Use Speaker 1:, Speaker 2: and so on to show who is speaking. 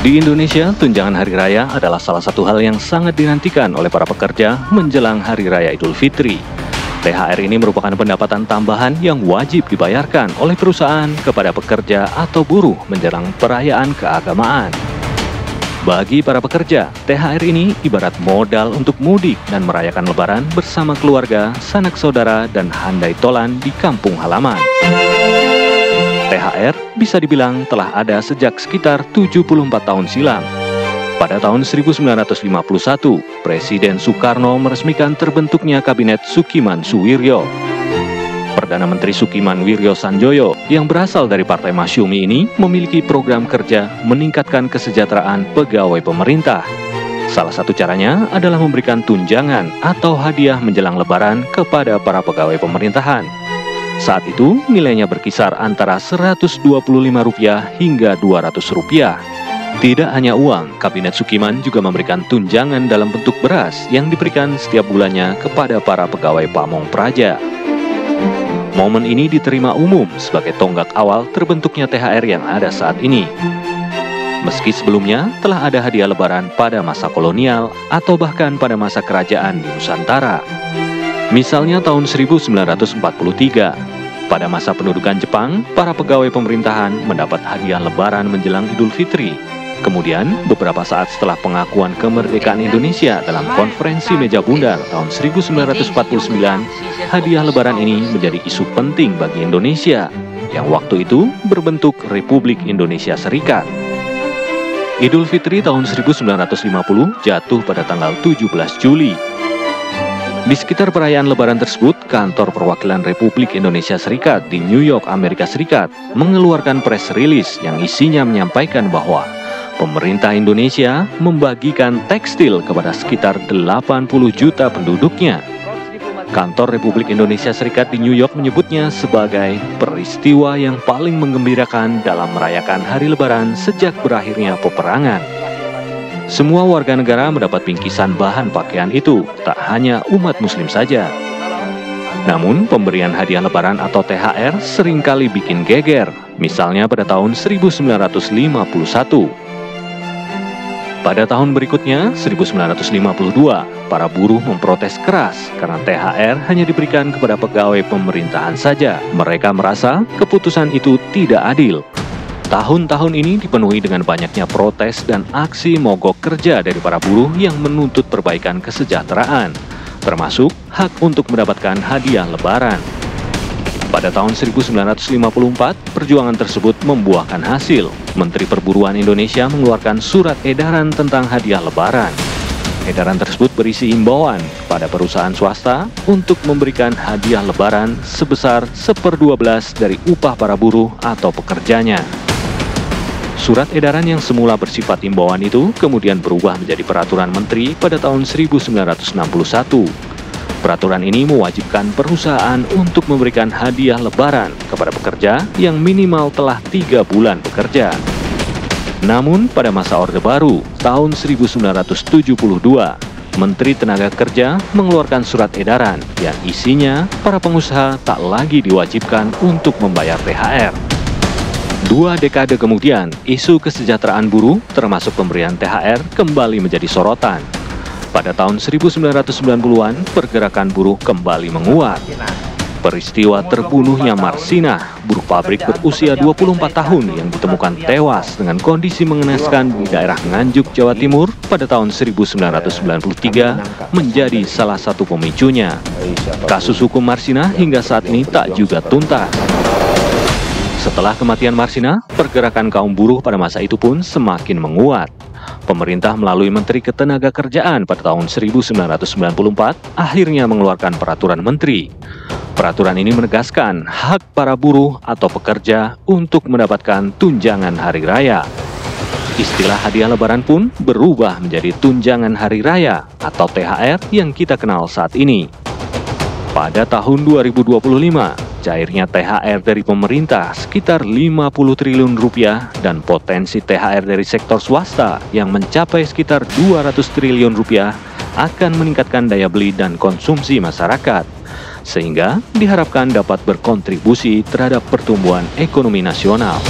Speaker 1: Di Indonesia, tunjangan hari raya adalah salah satu hal yang sangat dinantikan oleh para pekerja menjelang Hari Raya Idul Fitri. THR ini merupakan pendapatan tambahan yang wajib dibayarkan oleh perusahaan kepada pekerja atau buruh menjelang perayaan keagamaan. Bagi para pekerja, THR ini ibarat modal untuk mudik dan merayakan Lebaran bersama keluarga, sanak saudara, dan handai tolan di kampung halaman. THR bisa dibilang telah ada sejak sekitar 74 tahun silam. Pada tahun 1951, Presiden Soekarno meresmikan terbentuknya Kabinet Sukiman Suwiryo. Perdana Menteri Sukiman Wiryo Sanjoyo yang berasal dari Partai Masyumi ini memiliki program kerja meningkatkan kesejahteraan pegawai pemerintah. Salah satu caranya adalah memberikan tunjangan atau hadiah menjelang Lebaran kepada para pegawai pemerintahan. Saat itu nilainya berkisar antara Rp125 hingga Rp200. Tidak hanya uang, Kabinet Sukiman juga memberikan tunjangan dalam bentuk beras yang diberikan setiap bulannya kepada para pegawai pamong praja. Momen ini diterima umum sebagai tonggak awal terbentuknya THR yang ada saat ini. Meski sebelumnya telah ada hadiah Lebaran pada masa kolonial atau bahkan pada masa kerajaan di Nusantara. Misalnya tahun 1943, pada masa pendudukan Jepang, para pegawai pemerintahan mendapat hadiah Lebaran menjelang Idul Fitri. Kemudian, beberapa saat setelah pengakuan kemerdekaan Indonesia dalam konferensi meja bundar tahun 1949, hadiah Lebaran ini menjadi isu penting bagi Indonesia, yang waktu itu berbentuk Republik Indonesia Serikat. Idul Fitri tahun 1950 jatuh pada tanggal 17 Juli. Di sekitar perayaan Lebaran tersebut, kantor perwakilan Republik Indonesia Serikat di New York, Amerika Serikat, mengeluarkan press release yang isinya menyampaikan bahwa pemerintah Indonesia membagikan tekstil kepada sekitar 80 juta penduduknya. Kantor Republik Indonesia Serikat di New York menyebutnya sebagai peristiwa yang paling menggembirakan dalam merayakan Hari Lebaran sejak berakhirnya peperangan. Semua warga negara mendapat bingkisan bahan pakaian itu, tak hanya umat muslim saja. Namun, pemberian hadiah Lebaran atau THR seringkali bikin geger, misalnya pada tahun 1951. Pada tahun berikutnya, 1952, para buruh memprotes keras karena THR hanya diberikan kepada pegawai pemerintahan saja. Mereka merasa keputusan itu tidak adil. Tahun-tahun ini dipenuhi dengan banyaknya protes dan aksi mogok kerja dari para buruh yang menuntut perbaikan kesejahteraan, termasuk hak untuk mendapatkan hadiah Lebaran. Pada tahun 1954, perjuangan tersebut membuahkan hasil. Menteri Perburuan Indonesia mengeluarkan surat edaran tentang hadiah Lebaran. Edaran tersebut berisi himbauan pada perusahaan swasta untuk memberikan hadiah Lebaran sebesar 1/12 dari upah para buruh atau pekerjanya. Surat edaran yang semula bersifat himbauan itu kemudian berubah menjadi peraturan menteri pada tahun 1961. Peraturan ini mewajibkan perusahaan untuk memberikan hadiah Lebaran kepada pekerja yang minimal telah 3 bulan bekerja. Namun pada masa Orde Baru, tahun 1972, Menteri Tenaga Kerja mengeluarkan surat edaran yang isinya para pengusaha tak lagi diwajibkan untuk membayar THR. 2 dekade kemudian, isu kesejahteraan buruh termasuk pemberian THR kembali menjadi sorotan. Pada tahun 1990-an, pergerakan buruh kembali menguat. Peristiwa terbunuhnya Marsinah, buruh pabrik berusia 24 tahun yang ditemukan tewas dengan kondisi mengenaskan di daerah Nganjuk, Jawa Timur pada tahun 1993 menjadi salah satu pemicunya. Kasus hukum Marsinah hingga saat ini tak juga tuntas. Setelah kematian Marsinah, pergerakan kaum buruh pada masa itu pun semakin menguat. Pemerintah melalui Menteri Ketenagakerjaan pada tahun 1994 akhirnya mengeluarkan peraturan menteri. Peraturan ini menegaskan hak para buruh atau pekerja untuk mendapatkan tunjangan hari raya. Istilah hadiah Lebaran pun berubah menjadi tunjangan hari raya atau THR yang kita kenal saat ini. Pada tahun 2025, cairnya THR dari pemerintah sekitar 50 triliun rupiah dan potensi THR dari sektor swasta yang mencapai sekitar 200 triliun rupiah akan meningkatkan daya beli dan konsumsi masyarakat, sehingga diharapkan dapat berkontribusi terhadap pertumbuhan ekonomi nasional.